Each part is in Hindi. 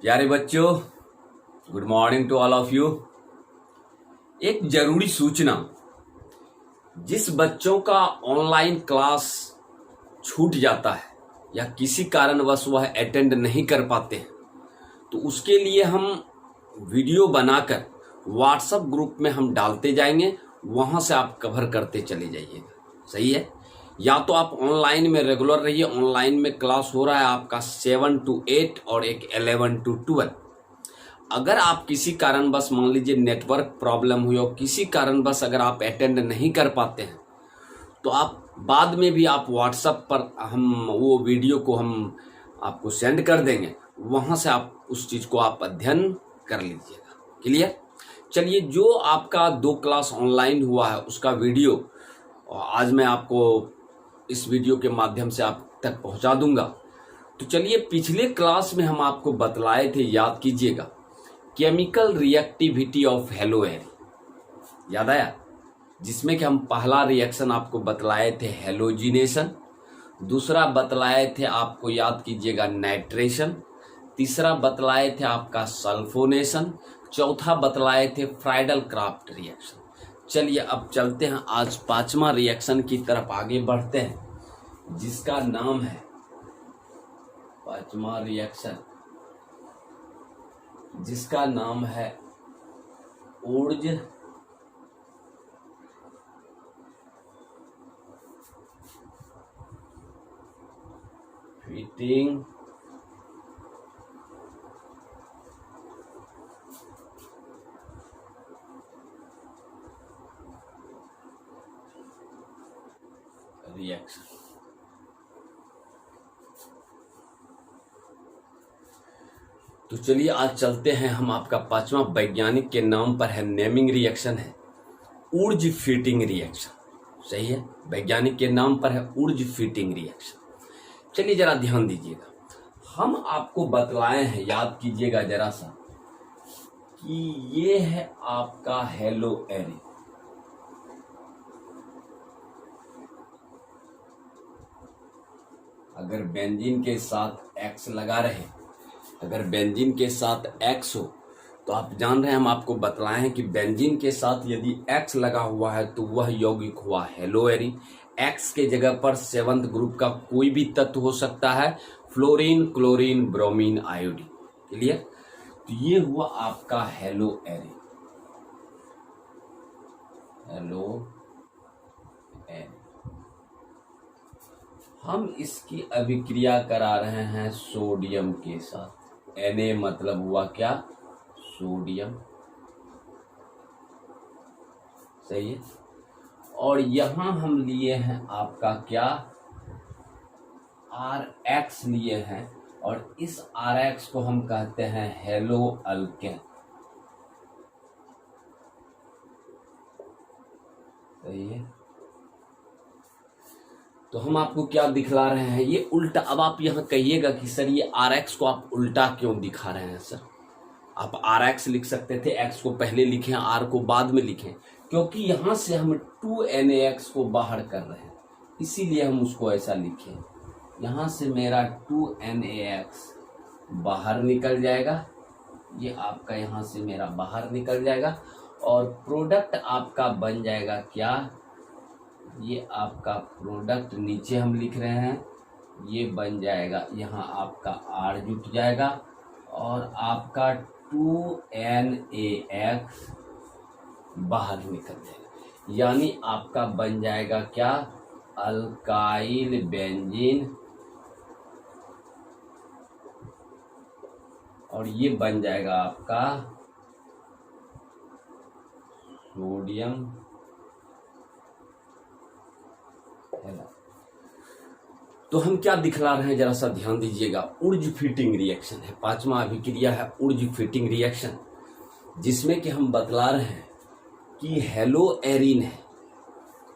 प्यारे बच्चों, good morning to all of you. एक जरूरी सूचना, जिस बच्चों का ऑनलाइन क्लास छूट जाता है या किसी कारणवश वह अटेंड नहीं कर पाते हैं, तो उसके लिए हम वीडियो बनाकर व्हाट्सएप ग्रुप में हम डालते जाएंगे। वहां से आप कवर करते चले जाइएगा। सही है? या तो आप ऑनलाइन में रेगुलर रहिए। ऑनलाइन में क्लास हो रहा है आपका 7 to 8 और एक 11 to 12। अगर आप किसी कारणवश, मान लीजिए नेटवर्क प्रॉब्लम हुई और किसी कारणवश अगर आप अटेंड नहीं कर पाते हैं, तो आप बाद में भी आप व्हाट्सएप पर हम वो वीडियो को हम आपको सेंड कर देंगे। वहां से आप उस चीज को आप अध्ययन कर लीजिएगा। क्लियर? चलिए, जो आपका 2 क्लास ऑनलाइन हुआ है उसका वीडियो आज मैं आपको इस वीडियो के माध्यम से आप तक पहुंचा दूंगा। तो चलिए, पिछले क्लास में हम आपको बतलाए थे, याद कीजिएगा, केमिकल रिएक्टिविटी ऑफ हेलो एरी। याद आया? जिसमें कि हम पहला रिएक्शन आपको बतलाए थे हेलोजिनेशन, दूसरा बतलाए थे आपको, याद कीजिएगा, नाइट्रेशन, तीसरा बतलाए थे आपका सल्फोनेशन, चौथा बतलाए थे फ्राइडल क्राफ्ट रिएक्शन। चलिए अब चलते हैं आज 5वां रिएक्शन की तरफ आगे बढ़ते हैं, जिसका नाम है 5वां रिएक्शन, जिसका नाम है ऊर्ज फिटिंग रिएक्शन। तो चलिए आज चलते हैं हम। आपका 5वां वैज्ञानिक के नाम पर है, नेमिंग रिएक्शन है ऊर्ज फिटिंग रिएक्शन। सही है? वैज्ञानिक के नाम पर है ऊर्ज फिटिंग रिएक्शन। चलिए जरा ध्यान दीजिएगा, हम आपको बतलाए हैं, याद कीजिएगा जरा सा, कि ये है आपका हेलो एरी। अगर बेंजीन के साथ X लगा रहे, अगर बेंजीन के साथ X हो, तो आप जान रहे हैं, हम आपको बतलाए हैं कि बेंजीन के साथ यदि X लगा हुआ है तो वह यौगिक हुआ हेलो एरी। X के जगह पर 7th ग्रुप का कोई भी तत्व हो सकता है, fluorine, chlorine, bromine, iodine. Clear? तो ये हुआ आपका हेलो एरी। हेलो एरी। हम इसकी अभिक्रिया करा रहे हैं सोडियम के साथ। Na मतलब हुआ क्या? सोडियम। सही है? और यहां हम लिए हैं आपका क्या? Rx लिए हैं, और इस Rx को हम कहते हैं हेलो अल्केन। सही है? तो हम आपको क्या दिखला रहे हैं? ये उल्टा। अब आप यहाँ कहिएगा कि सर ये Rx को आप उल्टा क्यों दिखा रहे हैं? सर, आप Rx लिख सकते थे, X को पहले लिखें, R को बाद में लिखें, क्योंकि यहाँ से हम 2NaX को बाहर कर रहे हैं, इसीलिए हम उसको ऐसा लिखें। यहाँ से मेरा 2NaX बाहर निकल जाएगा, ये आपका यहाँ से मेरा बाहर निकल जाएगा, और प्रोडक्ट आपका बन जाएगा क्या? ये आपका प्रोडक्ट नीचे हम लिख रहे हैं, ये बन जाएगा, यहाँ आपका R जुट जाएगा, और आपका 2NaX बाहर निकल जाएगा। यानी आपका बन जाएगा क्या? अल्काइल बेंजीन, और ये बन जाएगा आपका सोडियम। तो हम क्या दिखला रहे हैं, जरा सा ध्यान दीजिएगा। ऊर्ज फिटिंग रिएक्शन है, 5वां अभिक्रिया है ऊर्ज फिटिंग रिएक्शन, जिसमें कि हम बतला रहे हैं कि हेलो एरीन है,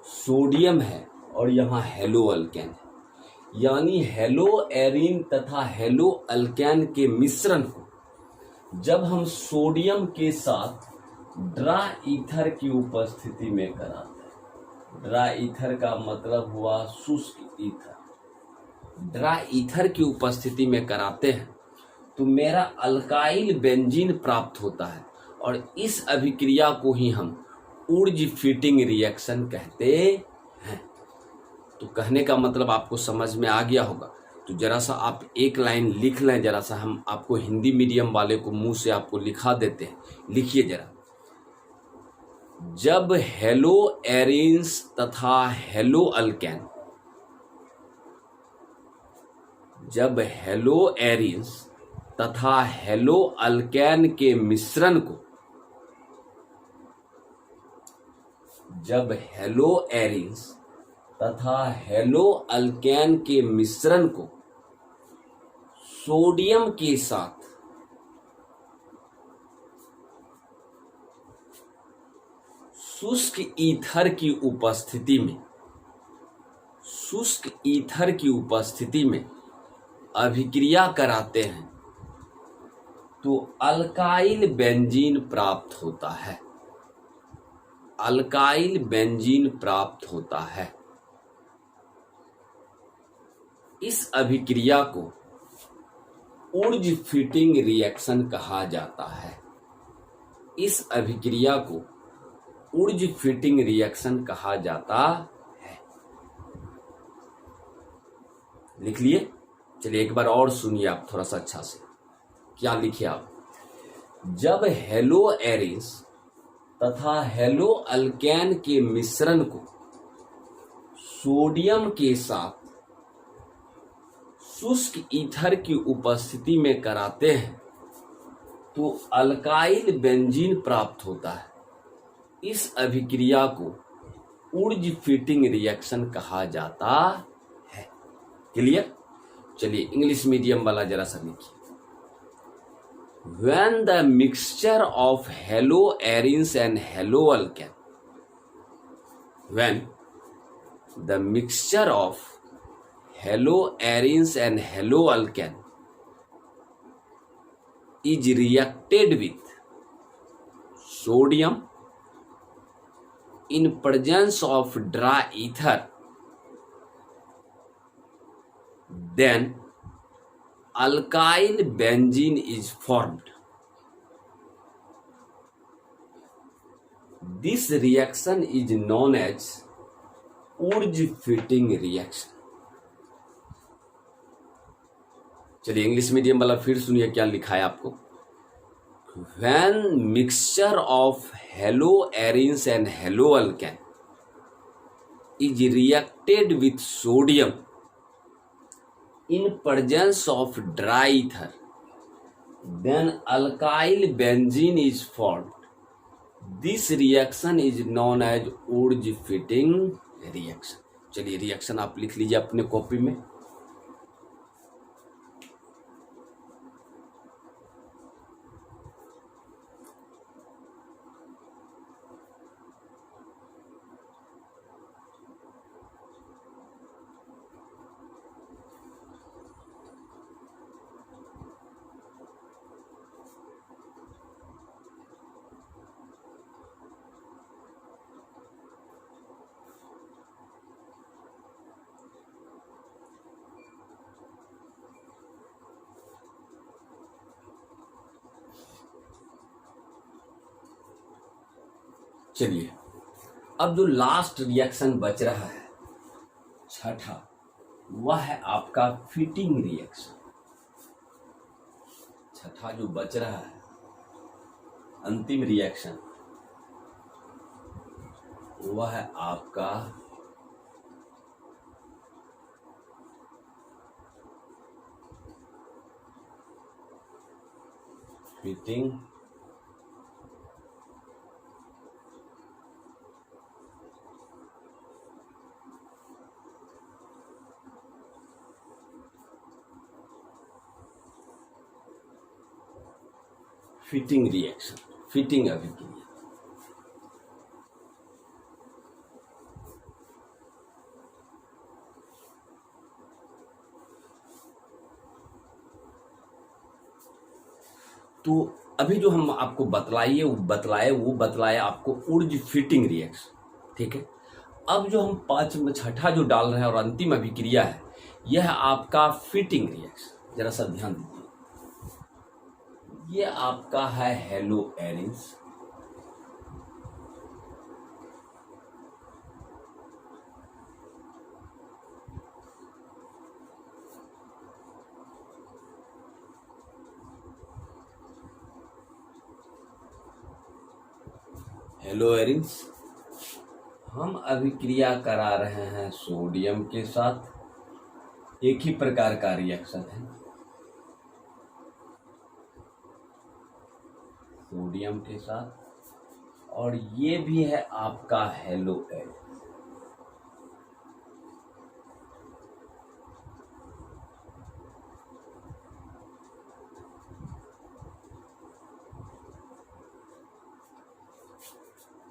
सोडियम है, और यहाँ हेलो अल्केन है। यानी हेलो एरीन तथा हेलो अल्केन के मिश्रण को जब हम सोडियम के साथ ड्रा ईथर की उपस्थिति में कराते हैं, ड्रा ईथर का मतलब हुआ शुष्क ईथर, ड्राई ईथर की उपस्थिति में कराते हैं, तो मेरा अल्काइल बेंजीन प्राप्त होता है और इस अभिक्रिया को ही हम ऊर्ज फिटिंग रिएक्शन कहते हैं। तो कहने का मतलब आपको समझ में आ गया होगा। तो जरा सा आप एक लाइन लिख लें, जरा सा हम आपको हिंदी मीडियम वाले को मुंह से आपको लिखा देते हैं। लिखिए जरा, जब हेलो एरिन्स तथा हेलो अल्केन, जब हेलो एरिन्स तथा हेलो अल्केन के मिश्रण को, जब हेलो एरिन्स तथा हेलो अल्केन के मिश्रण को सोडियम के साथ शुष्क ईथर की उपस्थिति में, शुष्क ईथर की उपस्थिति में अभिक्रिया कराते हैं तो अल्काइल बेंजीन प्राप्त होता है। अल्काइल बेंजीन प्राप्त होता है। इस अभिक्रिया को ऊर्ज फिटिंग रिएक्शन कहा जाता है। इस अभिक्रिया को ऊर्ज फिटिंग रिएक्शन कहा जाता है। लिख लिए? चलिए एक बार और सुनिए आप थोड़ा सा अच्छा से। क्या लिखे आप? जब हेलो एरिन्स तथा हेलो अल्केन के मिश्रण को सोडियम के साथ शुष्क ईथर की उपस्थिति में कराते हैं तो अल्काइल बेंजीन प्राप्त होता है। इस अभिक्रिया को ऊर्ज फिटिंग रिएक्शन कहा जाता है। क्लियर? चलिए इंग्लिश मीडियम वाला जरा सा लिखिए। When the mixture of haloarenes and haloalkane, when the mixture of haloarenes and haloalkane is reacted with sodium in presence of dry ether, then alkyl benzene is formed. This reaction is known as Wurtz fitting reaction. चलिए इंग्लिश मीडियम वाला फिर सुनिए क्या लिखा है आपको। When mixture of haloarenes and haloalkane is reacted with sodium in presence of dry ether, then alkyl benzene is formed. This reaction is known as Wurtz fitting reaction. चलिए रिएक्शन आप लिख लीजिए अपने कॉपी में। चलिए अब जो लास्ट रिएक्शन बच रहा है छठा, वह है आपका फिटिंग रिएक्शन। छठा जो बच रहा है अंतिम रिएक्शन, वह है आपका फिटिंग फिटिंग रिएक्शन, फिटिंग अभिक्रिया। तो अभी जो हम आपको बतलाए आपको ऊर्ज फिटिंग रिएक्शन, ठीक है। अब जो हम छठा जो डाल रहे हैं और अंतिम अभिक्रिया है, यह आपका फिटिंग रिएक्शन। जरा सा ध्यान दीजिए। ये आपका है हेलो एरिन्स। हेलो एरिन्स, हम अभिक्रिया करा रहे हैं सोडियम के साथ। एक ही प्रकार का रिएक्शन है, सोडियम के साथ, और ये भी है आपका हेलो एरिन्स।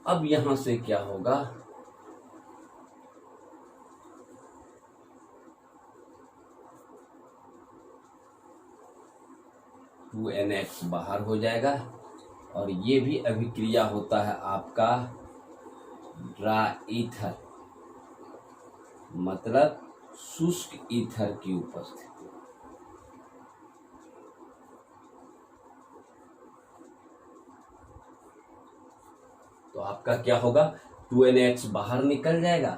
अब यहां से क्या होगा, NH बाहर हो जाएगा, और ये भी अभिक्रिया होता है आपका ड्राई ईथर, मतलब शुष्क ईथर की उपस्थिति। तो आपका क्या होगा, 2NH बाहर निकल जाएगा,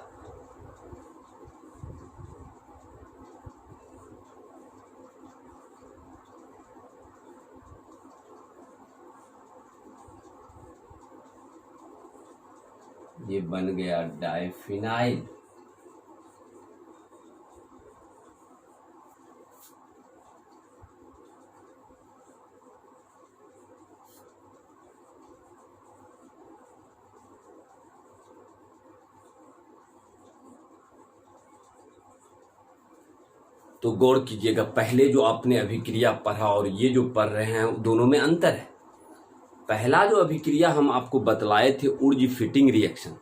ये बन गया डाइफिनाइल। तो गौर कीजिएगा, पहले जो आपने अभिक्रिया पढ़ा और ये जो पढ़ रहे हैं दोनों में अंतर है। पहला जो अभिक्रिया हम आपको बतलाए थे उर्ज फिटिंग रिएक्शन,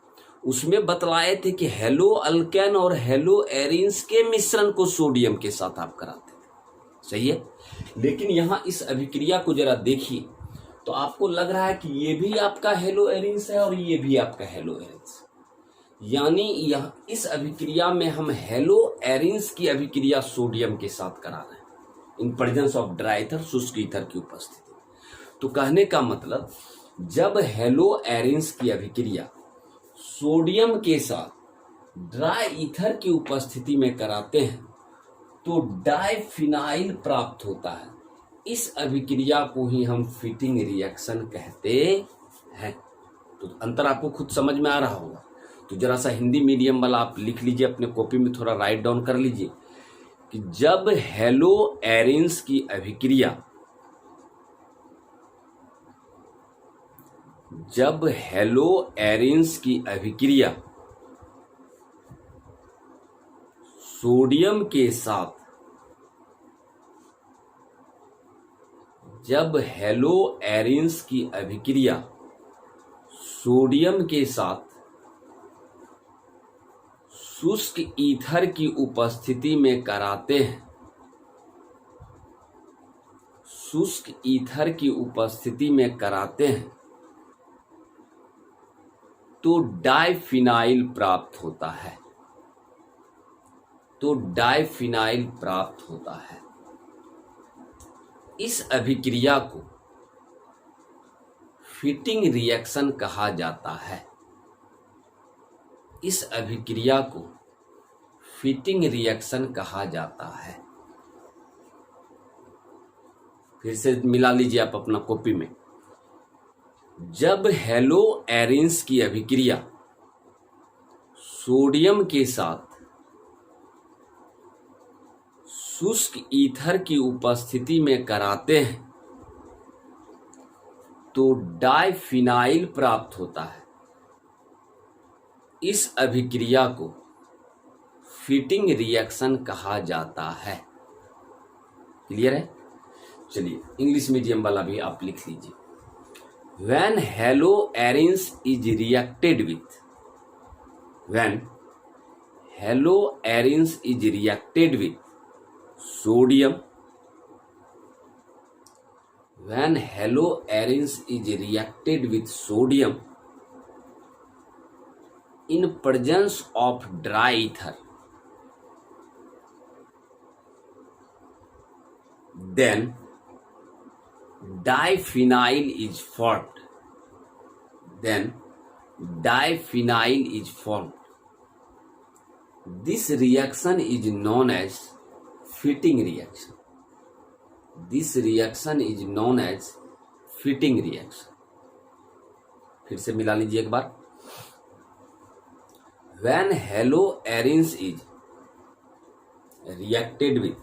उसमें बतलाए थे कि हेलो अल्केन और हेलो एरिन्स के मिश्रण को सोडियम के साथ आप कराते थे, सही है। लेकिन यहाँ इस अभिक्रिया को जरा देखिए तो आपको लग रहा है कि ये भी आपका हेलो एरिन्स है और ये भी आपका हेलो एरिन्स, यानी यह इस अभिक्रिया में हम हेलो एरिन्स की अभिक्रिया सोडियम के साथ करा रहे हैं in presence of dry ether, शुष्क ईथर की उपस्थिति। तो कहने का मतलब, जब हेलो एरिन्स की अभिक्रिया सोडियम के साथ ड्राई ईथर की उपस्थिति में कराते हैं तो डाइफिनाइल प्राप्त होता है। इस अभिक्रिया को ही हम फिटिंग रिएक्शन कहते हैं। तो अंतर आपको खुद समझ में आ रहा होगा। तो जरा सा हिंदी मीडियम वाला आप लिख लीजिए, अपने कॉपी में थोड़ा राइट डाउन कर लीजिए कि जब हेलो एरिन्स की अभिक्रिया सोडियम के साथ, जब हेलो एरिन्स की अभिक्रिया सोडियम के साथ शुष्क ईथर की उपस्थिति में कराते हैं, शुष्क ईथर की उपस्थिति में कराते हैं तो डाइफिनाइल प्राप्त होता है। इस अभिक्रिया को फिटिंग रिएक्शन कहा जाता है। फिर से मिला लीजिए आप अपना कॉपी में। जब हेलो एरिन्स की अभिक्रिया सोडियम के साथ शुष्क ईथर की उपस्थिति में कराते हैं तो डाइफिनाइल प्राप्त होता है। इस अभिक्रिया को फिटिंग रिएक्शन कहा जाता है। क्लियर है? चलिए इंग्लिश मीडियम वाला भी आप लिख लीजिए। When halo arynes is reacted with sodium, when halo arynes is reacted with sodium in presence of dry ether, then diphenyl is formed, then diphenyl is formed. This reaction is known as fitting reaction. This reaction is known as fitting reaction. फिर से मिला लीजिए एक बार. When haloarines is reacted with,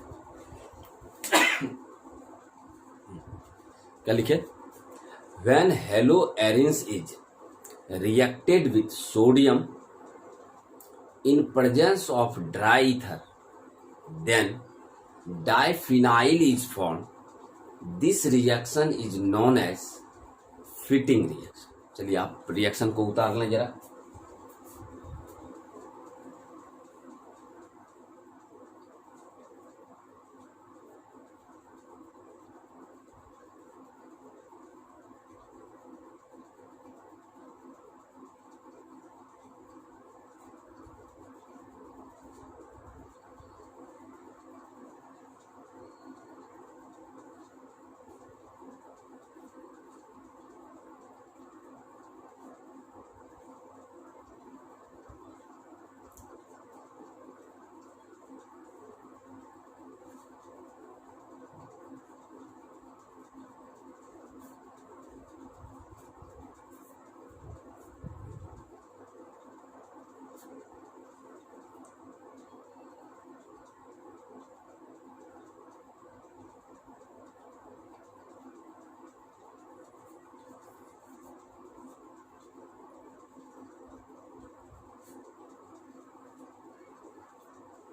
क्या लिखे? When haloarines is reacted with sodium in presence of dry ether, then diphenyl is formed. This reaction is known as fitting reaction. चलिए आप रिएक्शन को उतार लें जरा.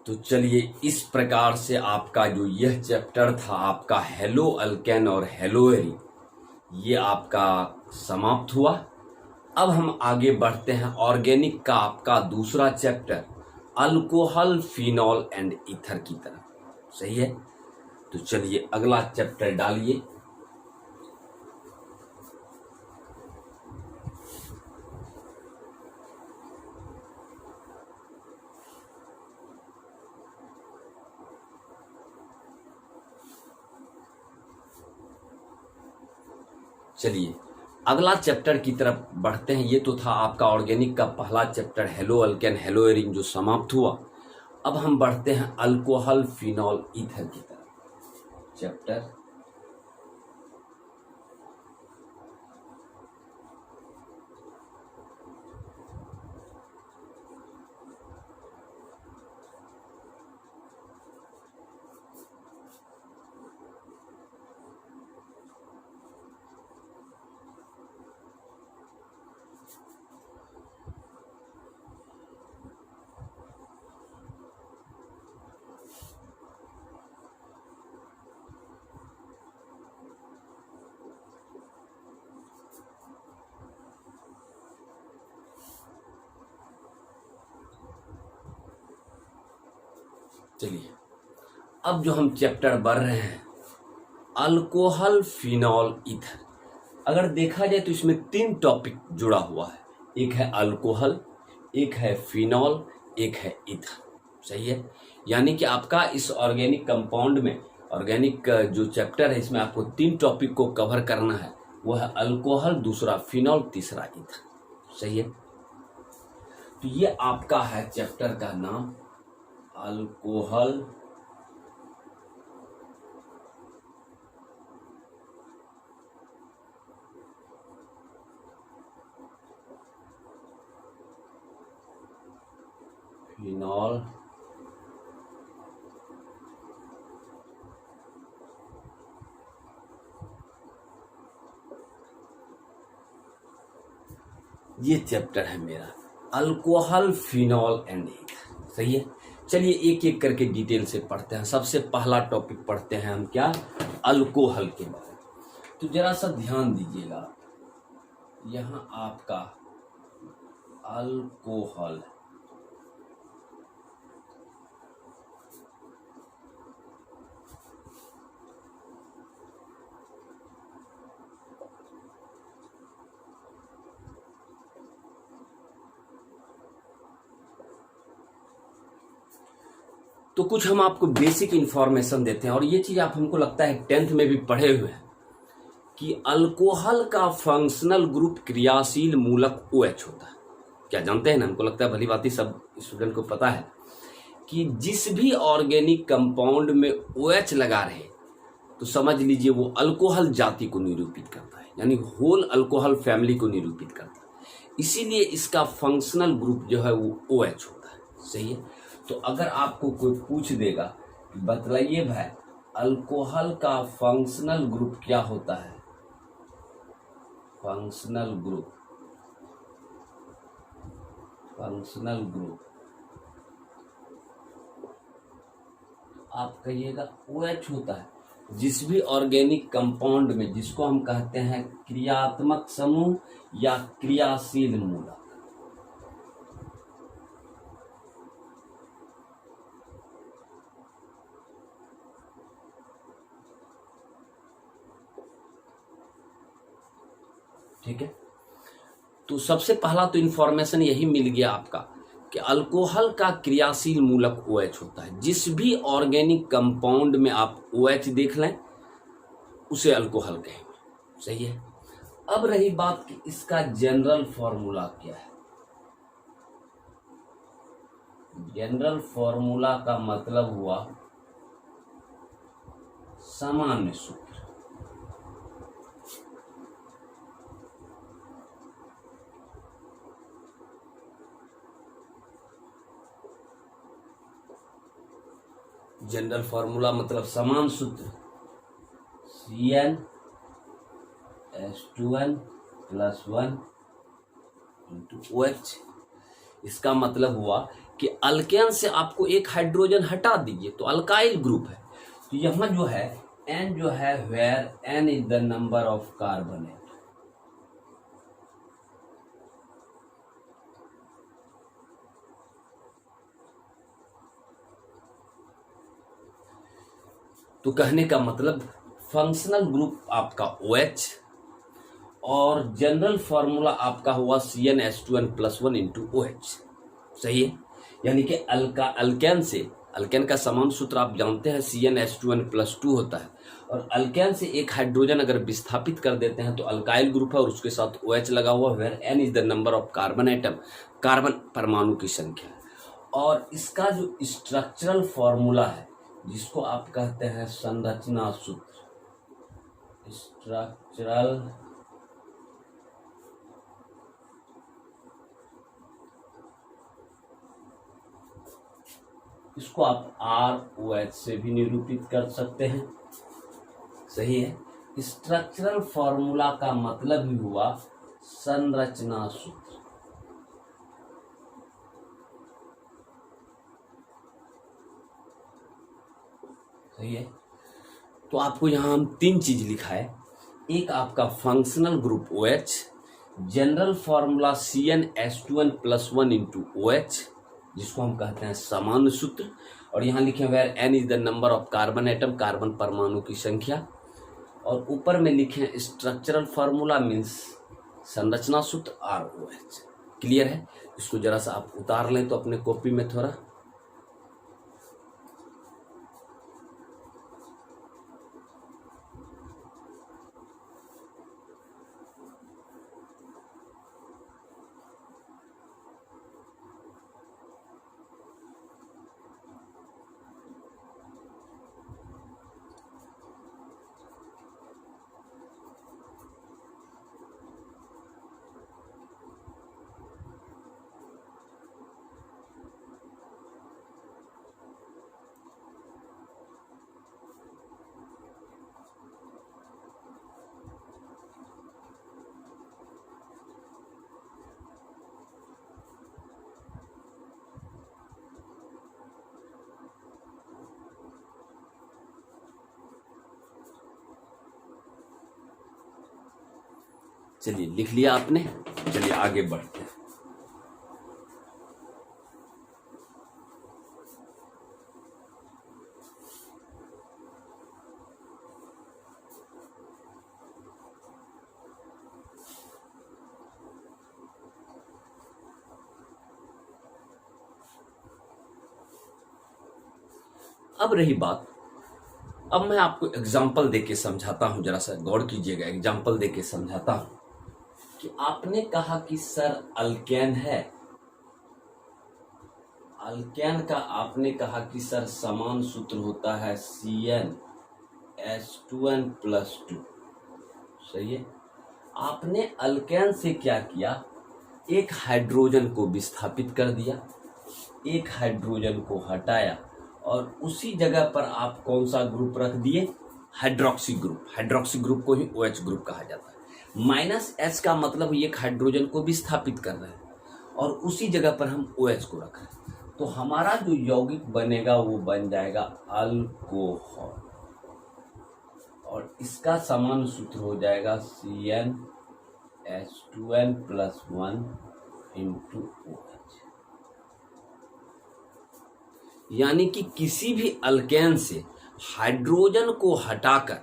तो चलिए इस प्रकार से आपका जो यह चैप्टर था आपका हेलो अल्केन और हेलोएरीन, ये आपका समाप्त हुआ. अब हम आगे बढ़ते हैं ऑर्गेनिक का आपका दूसरा chapter alcohol, phenol and ether की तरफ. सही है. तो चलिए अगला चैप्टर डालिए. चलिए अगला चैप्टर की तरफ बढ़ते हैं. ये तो था आपका ऑर्गेनिक का पहला चैप्टर हेलो अल्केन हेलोएरीन जो समाप्त हुआ. अब हम बढ़ते हैं अल्कोहल, फिनॉल, ईथर की तरफ. चैप्टर चलिए अब जो हम चैप्टर बढ़ रहे हैं अल्कोहल, फिनॉल, ईथर. अगर देखा जाए तो इसमें 3 टॉपिक जुड़ा हुआ है. एक है अल्कोहल, एक है फिनॉल, एक है ईथर. सही है. यानी कि आपका इस ऑर्गेनिक कंपाउंड में ऑर्गेनिक जो चैप्टर है इसमें आपको 3 टॉपिक को कवर करना है. वो है अल्कोहल, दूसरा फिनॉल, तीसरा ईथर. सही है. तो ये आपका है चैप्टर का नाम अल्कोहल, फिनॉल, ये चैप्टर है मेरा अल्कोहल, फिनॉल एंड ईथर. सही है. चलिए एक एक करके डिटेल से पढ़ते हैं. सबसे पहला टॉपिक पढ़ते हैं हम क्या, अल्कोहल के बारे में. तो जरा सा ध्यान दीजिएगा. यहाँ आपका अल्कोहल, तो कुछ हम आपको बेसिक इंफॉर्मेशन देते हैं और ये चीज आप हमको लगता है 10th में भी पढ़े हुए हैं कि अल्कोहल का फंक्शनल ग्रुप क्रियाशील मूलक OH होता है। क्या जानते हैं ना? हमको लगता है भली भांति सब स्टूडेंट को पता है कि जिस भी ऑर्गेनिक कंपाउंड में OH लगा रहे तो समझ लीजिए वो अल्कोहल जाति को निरूपित करता है, यानी होल अल्कोहल फैमिली को निरूपित करता है। इसीलिए इसका फंक्शनल ग्रुप जो है वो OH होता है। सही है। तो अगर आपको कोई पूछ देगा कि बतलाइए भाई अल्कोहल का फंक्शनल ग्रुप क्या होता है, फंक्शनल ग्रुप आप कहिएगा OH होता है। जिस भी ऑर्गेनिक कंपाउंड में जिसको हम कहते हैं क्रियात्मक समूह या क्रियाशील मूलक, ठीक है। तो सबसे पहला तो इंफॉर्मेशन यही मिल गया आपका कि अल्कोहल का क्रियाशील मूलक OH होता है। जिस भी ऑर्गेनिक कंपाउंड में आप OH देख लें उसे अल्कोहल कहेंगे। सही है। अब रही बात कि इसका जनरल फॉर्मूला क्या है। जनरल फॉर्मूला का मतलब हुआ सामान्य सूत्र। जनरल फॉर्मूला मतलब समान सूत्र CnH2n+1 OH। इसका मतलब हुआ कि अल्केन से आपको एक हाइड्रोजन हटा दीजिए तो अल्काइल ग्रुप है। तो यहां जो है N जो है where N is the number of carbon है। तो कहने का मतलब फंक्शनल ग्रुप आपका OH और जनरल फॉर्मूला आपका हुआ CnH2n+1 × OH। सही है। यानी कि अल्केन का समान सूत्र आप जानते हैं CnH2n+2 होता है और अल्केन से एक हाइड्रोजन अगर विस्थापित कर देते हैं तो अल्काइल ग्रुप है और उसके साथ OH लगा हुआ where N is the number of carbon atom, carbon परमाणु की संख्या। और इसका जो स्ट्रक्चरल फॉर्मूला है जिसको आप कहते हैं संरचना सूत्र, स्ट्रक्चरल इसको आप ROH से भी निरूपित कर सकते हैं। सही है। स्ट्रक्चरल फॉर्मूला का मतलब ही हुआ संरचना सूत्र। सही है। तो आपको यहां हम 3 चीज लिखा है। एक आपका functional group OH, general formula CnH2n+1 × OH जिसको हम कहते हैं सामान्य सूत्र, और यहाँ लिखे where N is the number of carbon atom, carbon परमाणु की संख्या, और ऊपर में लिखे स्ट्रक्चरल फॉर्मूला मीन्स संरचना सूत्र ROH। क्लियर है। इसको जरा सा आप उतार लें तो अपने कॉपी में थोड़ा। चलिए लिख लिया आपने। चलिए आगे बढ़ते हैं। अब रही बात अब मैं आपको एग्जाम्पल देके समझाता हूं, जरा सा गौर कीजिएगा। एग्जाम्पल देके समझाता हूं कि आपने कहा कि सर अल्केन है, अल्केन का आपने कहा कि सर समान सूत्र होता है CnH2n+2। सही है। आपने अल्केन से क्या किया, एक हाइड्रोजन को विस्थापित कर दिया, एक हाइड्रोजन को हटाया और उसी जगह पर आप कौन सा ग्रुप रख दिए, हाइड्रोक्सी ग्रुप। हाइड्रोक्सी ग्रुप को ही OH ग्रुप कहा जाता है। -H का मतलब एक हाइड्रोजन को विस्थापित कर रहे हैं और उसी जगह पर हम OH को रख रहे हैं। तो हमारा जो यौगिक बनेगा वो बन जाएगा अल्कोहल और इसका समान सूत्र हो जाएगा CnH2n+1 × OH। यानी कि किसी भी अल्केन से हाइड्रोजन को हटाकर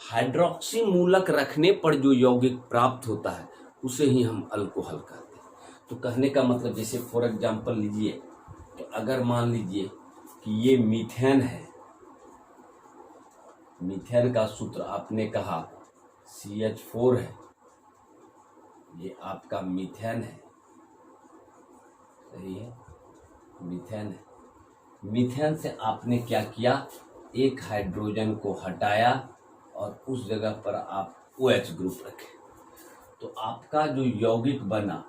हाइड्रोक्सी मूलक रखने पर जो यौगिक प्राप्त होता है उसे ही हम अल्कोहल कहते हैं। तो कहने का मतलब, जैसे फॉर एग्जांपल लीजिए कि अगर मान लीजिए कि ये मीथेन है, मीथेन का सूत्र आपने कहा CH4 है, ये आपका मीथेन है। सही है, मीथेन है। मीथेन से आपने क्या किया, एक हाइड्रोजन को हटाया और उस जगह पर आप OH ग्रुप रखे। तो आपका जो यौगिक बना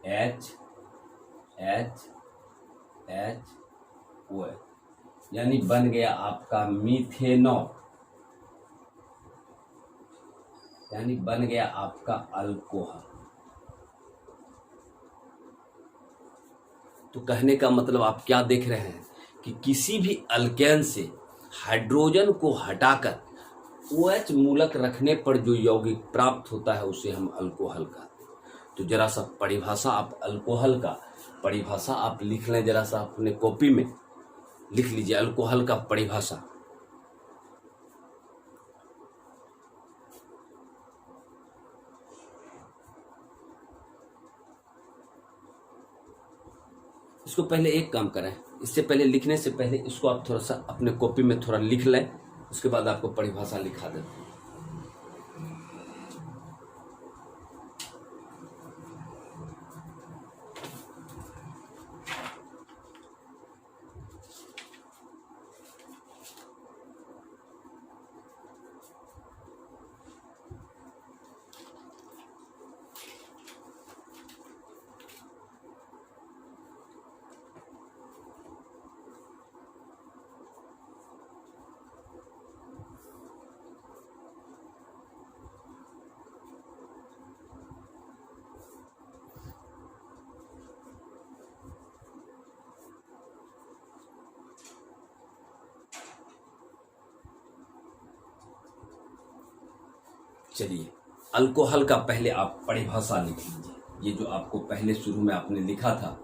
H H H OH, यानी बन गया आपका मीथेनॉल, यानी बन गया आपका अल्कोहल। तो कहने का मतलब आप क्या देख रहे हैं कि किसी भी अल्केन से हाइड्रोजन को हटाकर OH मूलक रखने पर जो यौगिक प्राप्त होता है उसे हम अल्कोहल कहते हैं। तो जरा सा परिभाषा आप अल्कोहल का परिभाषा आप लिख लें, जरा सा अपने कॉपी में लिख लीजिए अल्कोहल का परिभाषा। इसको पहले एक काम करें, इससे पहले लिखने से पहले इसको आप थोड़ा सा अपने कॉपी में थोड़ा लिख लें, उसके बाद आपको परिभाषा लिखा देते हैं। चलिए, अल्कोहल का पहले आप परिभाषा लिख लीजिए। ये जो आपको पहले शुरू में आपने लिखा था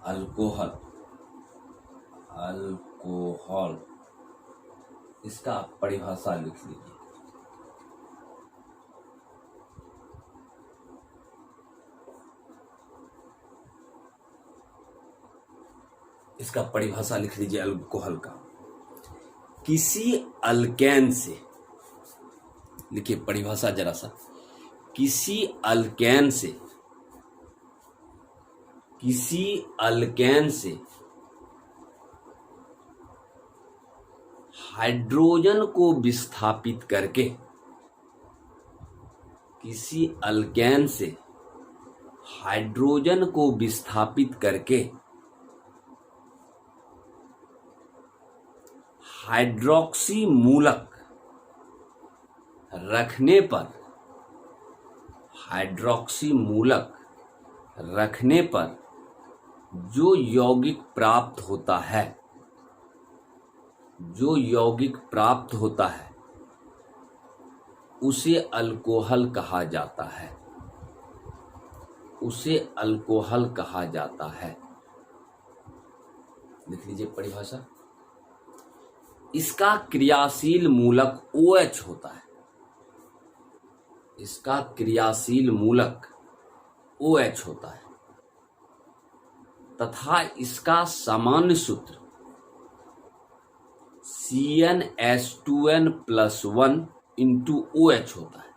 अल्कोहल, अल्कोहल, इसका आप परिभाषा लिख लीजिए। इसका परिभाषा लिख लीजिए अल्कोहल का। किसी अल्केन से, लिखिए परिभाषा जरा सा, किसी अल्केन से, किसी अल्केन से हाइड्रोजन को विस्थापित करके, किसी अल्केन से हाइड्रोजन को विस्थापित करके हाइड्रोक्सी मूलक रखने पर, हाइड्रोक्सी मूलक रखने पर जो यौगिक प्राप्त होता है, जो यौगिक प्राप्त होता है उसे अल्कोहल कहा जाता है, उसे अल्कोहल कहा जाता है। लिख लीजिए परिभाषा। इसका क्रियाशील मूलक OH होता है, इसका क्रियाशील मूलक OH होता है तथा इसका सामान्य सूत्र CnH2n+1 इंटू OH होता है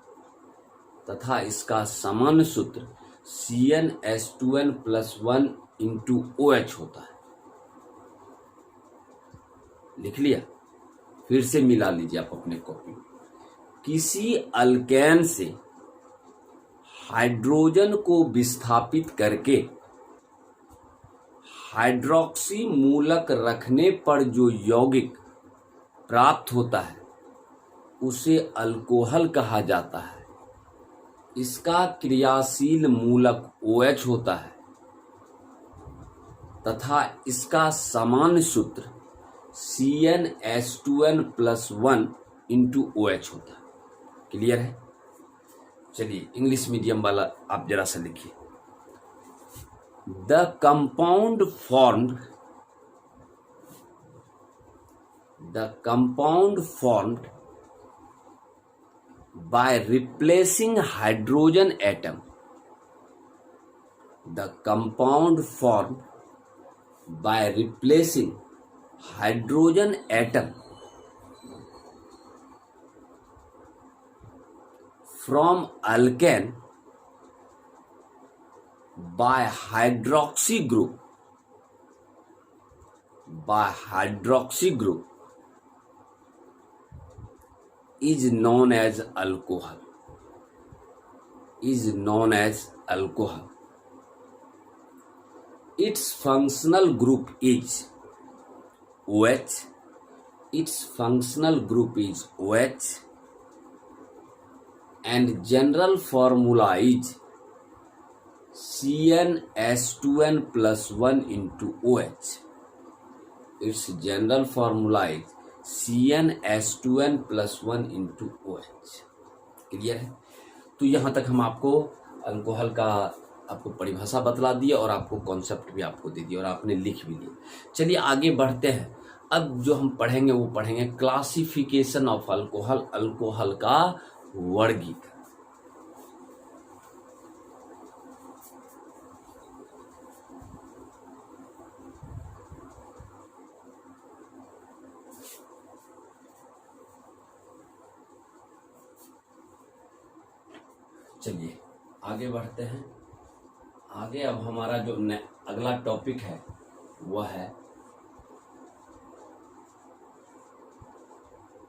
तथा इसका सामान्य सूत्र CnH2n+1 इंटू OH होता है। लिख लिया? फिर से मिला लीजिए आप अपने कॉपी में। किसी अल्केन से हाइड्रोजन को विस्थापित करके हाइड्रोक्सी मूलक रखने पर जो यौगिक प्राप्त होता है उसे अल्कोहल कहा जाता है। इसका क्रियाशील मूलक OH होता है तथा इसका सामान्य सूत्र CnH2n+1 इंटू OH होता है। क्लियर है? चलिए इंग्लिश मीडियम वाला आप जरा सा लिखिए। The compound formed by replacing hydrogen atom. The compound formed by replacing hydrogen atom from alkane by hydroxy group is known as alcohol. Its functional group is OH. And general formula is CnH2n+1 into OH. Its general formula is CnH2n+1 into OH. Clear है? तो यहाँ तक हम आपको अल्कोहल का आपको परिभाषा बतला दी और आपको कॉन्सेप्ट भी आपको दे दिया और आपने लिख भी लिया। चलिए आगे बढ़ते हैं। अब जो हम पढ़ेंगे वो पढ़ेंगे क्लासिफिकेशन ऑफ अल्कोहल का वर्गीकरण। चलिए आगे बढ़ते हैं। आगे अब हमारा जो अगला टॉपिक है वह है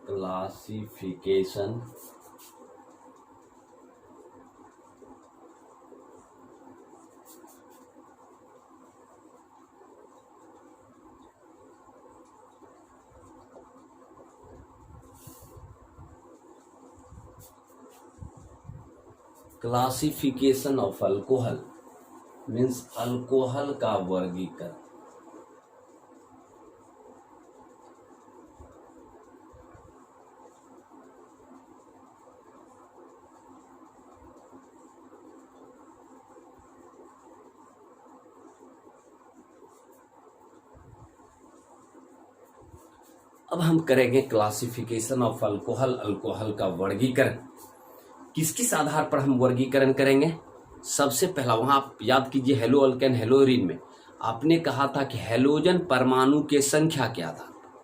classification classification of alcohol means alcohol का वर्गीकरण। अब हम करेंगे क्लासिफिकेशन ऑफ अल्कोहल का वर्गीकरण। किस किस आधार पर हम वर्गीकरण करेंगे? सबसे पहला वहां आप याद कीजिए हेलो अल्केन हेलोरीन में आपने कहा था कि हेलोजन परमाणु के संख्या के आधार पर।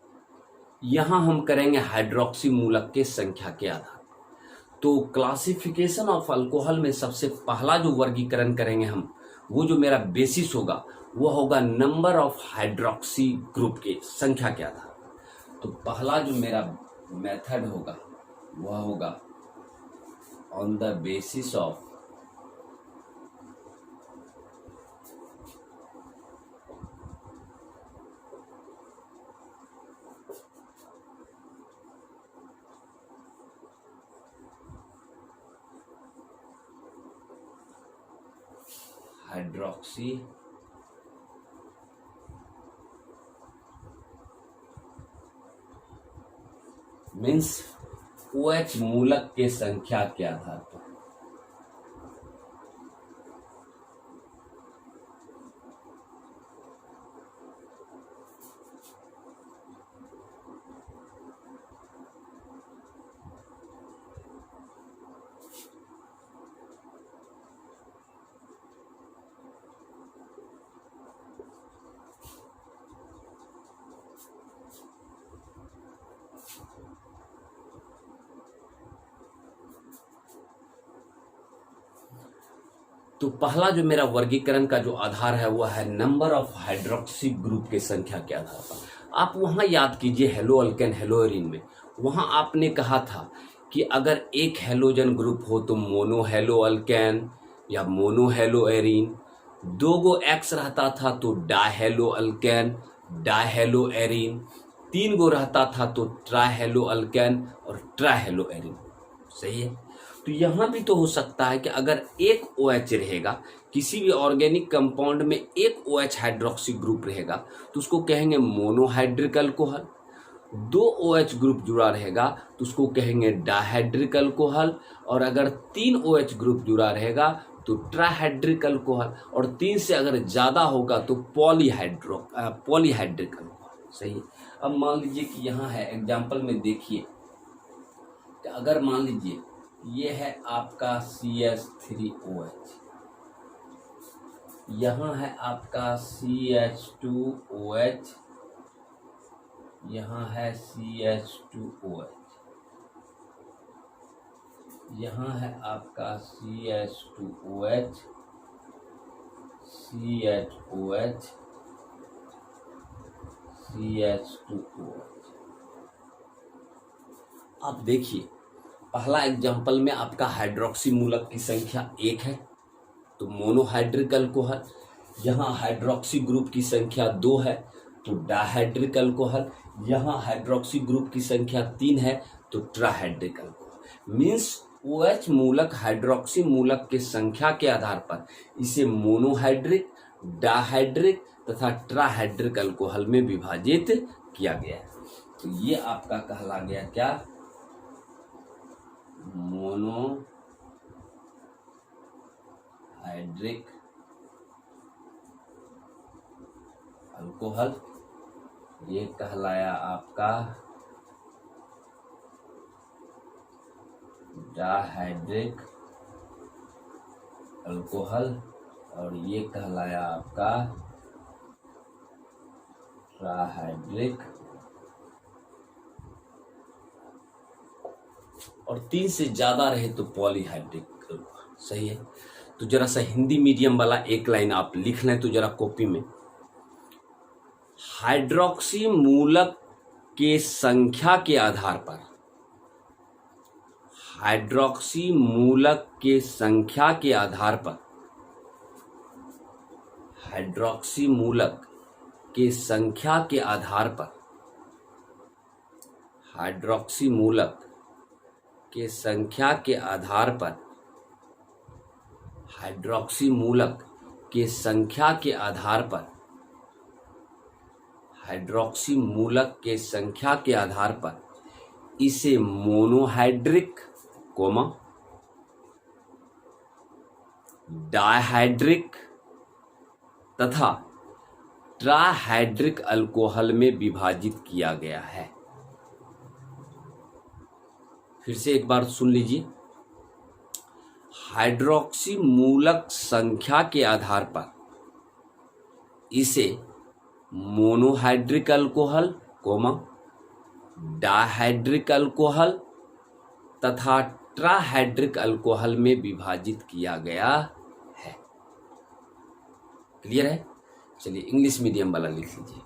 यहां हम करेंगे हाइड्रोक्सी मूलक के संख्या के आधार पर। तो क्लासिफिकेशन ऑफ अल्कोहल में सबसे पहला जो वर्गीकरण करेंगे हम, वो जो मेरा बेसिस होगा वो होगा नंबर ऑफ हाइड्रोक्सी ग्रुप के संख्या के आधार पर। तो पहला जो मेरा मेथड होगा वह होगा on the basis of hydroxy means OH मूलक के संख्या के आधार पर। तो पहला जो मेरा वर्गीकरण का जो आधार है वह है नंबर ऑफ हाइड्रोक्सी ग्रुप के संख्या के आधार पर। आप वहां याद कीजिए हेलो अल्केन हेलो एरीन में, वहां आपने कहा था कि अगर एक हेलोजन ग्रुप हो तो मोनो हेलो अल्केन या मोनो हेलो एरीन, दो गो एक्स रहता था तो डाहेलो अल्केन डाहेलो एरीन, तीन गो रहता था तो ट्राहेलो अल्केन और ट्राहेलो एरीन। सही है। तो यहां भी तो हो सकता है कि अगर एक OH रहेगा, किसी भी ऑर्गेनिक कंपाउंड में एक OH हाइड्रोक्सी ग्रुप रहेगा तो उसको कहेंगे मोनोहाइड्रिक अल्कोहल। दो OH ग्रुप जुड़ा रहेगा तो उसको कहेंगे डाइहाइड्रिक अल्कोहल, और अगर तीन OH ग्रुप जुड़ा रहेगा तो ट्राइहाइड्रिक अल्कोहल, और तीन से अगर ज्यादा होगा तो पॉलीहाइड्रिक अल्कोहल। सही है। अब मान लीजिए कि यहाँ है एग्जाम्पल में देखिए कि अगर मान लीजिए ये है आपका CH3OH, यहाँ है आपका CH2OH, यहाँ है CH2OH, यहाँ है आपका CH2OH, CHOH, CH2OH। आप देखिए पहला एग्जाम्पल में आपका हाइड्रोक्सी मूलक की संख्या 1 है तो मोनोहाइड्रिक अल्कोहल, यहाँ हाइड्रोक्सी ग्रुप की संख्या 2 है तो डाइहाइड्रिक अल्कोहल, यहाँ हाइड्रोक्सी ग्रुप की संख्या 3 है तो ट्राइहाइड्रिक अल्कोहल। मीन्स OH मूलक हाइड्रोक्सी मूलक के संख्या के आधार पर इसे मोनोहाइड्रिक, डाइहाइड्रिक तथा ट्राइहाइड्रिक अल्कोहल में विभाजित किया गया है। तो ये आपका कहला गया क्या, मोनोहाइड्रिक अल्कोहल। ये कहलाया आपका डाइहाइड्रिक अल्कोहल, और ये कहलाया आपका ट्राइहाइड्रिक, और तीन से ज्यादा रहे तो पॉलीहाइड्रिक अल्कोहल। सही है। तो जरा सा हिंदी मीडियम वाला एक लाइन आप लिख लें तो जरा कॉपी में, हाइड्रोक्सी मूलक के संख्या के आधार पर, हाइड्रोक्सी मूलक के संख्या के आधार पर, हाइड्रोक्सी मूलक के संख्या के आधार पर, हाइड्रोक्सी मूलक के संख्या के आधार पर, हाइड्रोक्सी मूलक के संख्या के आधार पर, हाइड्रोक्सी मूलक के संख्या के आधार पर इसे मोनोहाइड्रिक, डाइहाइड्रिक तथा ट्राइहाइड्रिक अल्कोहल में विभाजित किया गया है। फिर से एक बार सुन लीजिए, हाइड्रोक्सी मूलक संख्या के आधार पर इसे मोनोहाइड्रिक अल्कोहल, डाइहाइड्रिक अल्कोहल तथा ट्राइहाइड्रिक अल्कोहल में विभाजित किया गया है। क्लियर है। चलिए इंग्लिश मीडियम वाला लिख लीजिए।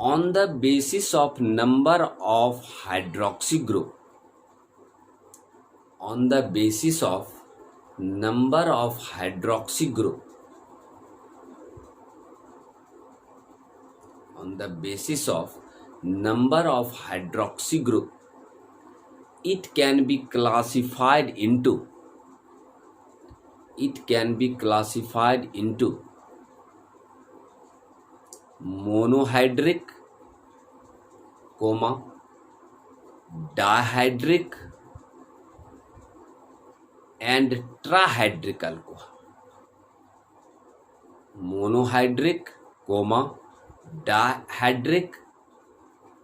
On the basis of number of hydroxy group, on the basis of number of hydroxy group, on the basis of number of hydroxy group, it can be classified into, it can be classified into monohydric, dihydric and trihydric alcohol. Monohydric, dihydric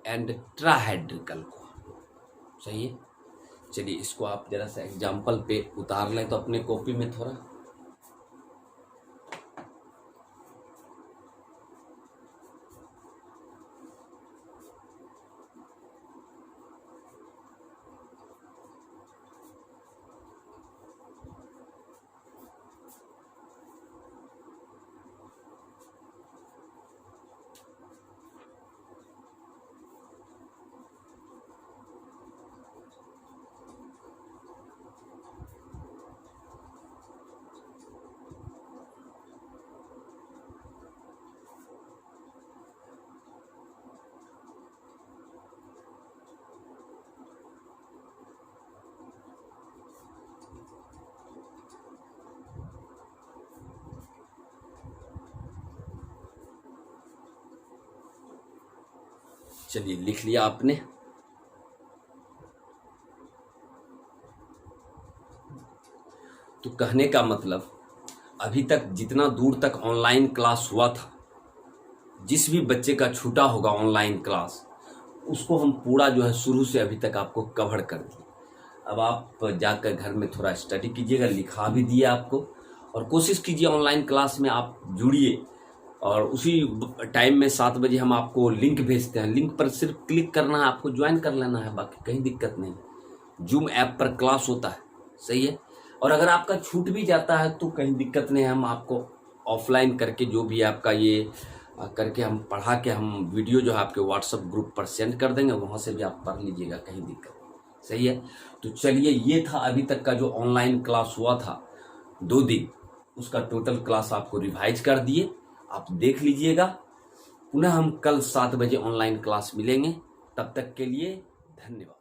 and trihydric alcohol. सही है। चलिए इसको आप जरा सा एग्जाम्पल पे उतार लें तो अपने कॉपी में थोड़ा। चलिए लिख लिया आपने। तो कहने का मतलब अभी तक जितना दूर तक ऑनलाइन क्लास हुआ था, जिस भी बच्चे का छूटा होगा ऑनलाइन क्लास, उसको हम पूरा जो है शुरू से अभी तक आपको कवर कर दिए। अब आप जाकर घर में थोड़ा स्टडी कीजिएगा, लिखा भी दिया आपको, और कोशिश कीजिए ऑनलाइन क्लास में आप जुड़िए। और उसी टाइम में 7 बजे हम आपको लिंक भेजते हैं, लिंक पर सिर्फ क्लिक करना है, आपको ज्वाइन कर लेना है, बाकी कहीं दिक्कत नहीं। जूम ऐप पर क्लास होता है, सही है। और अगर आपका छूट भी जाता है तो कहीं दिक्कत नहीं है, हम आपको ऑफलाइन करके जो भी आपका ये करके हम पढ़ा के हम वीडियो जो है आपके व्हाट्सएप ग्रुप पर सेंड कर देंगे, वहाँ से भी आप पढ़ लीजिएगा, कहीं दिक्कत नहीं, सही है। तो चलिए, ये था अभी तक का जो ऑनलाइन क्लास हुआ था 2 दिन, उसका टोटल क्लास आपको रिवाइज कर दिए, आप देख लीजिएगा। पुनः हम कल 7 बजे ऑनलाइन क्लास मिलेंगे, तब तक के लिए धन्यवाद।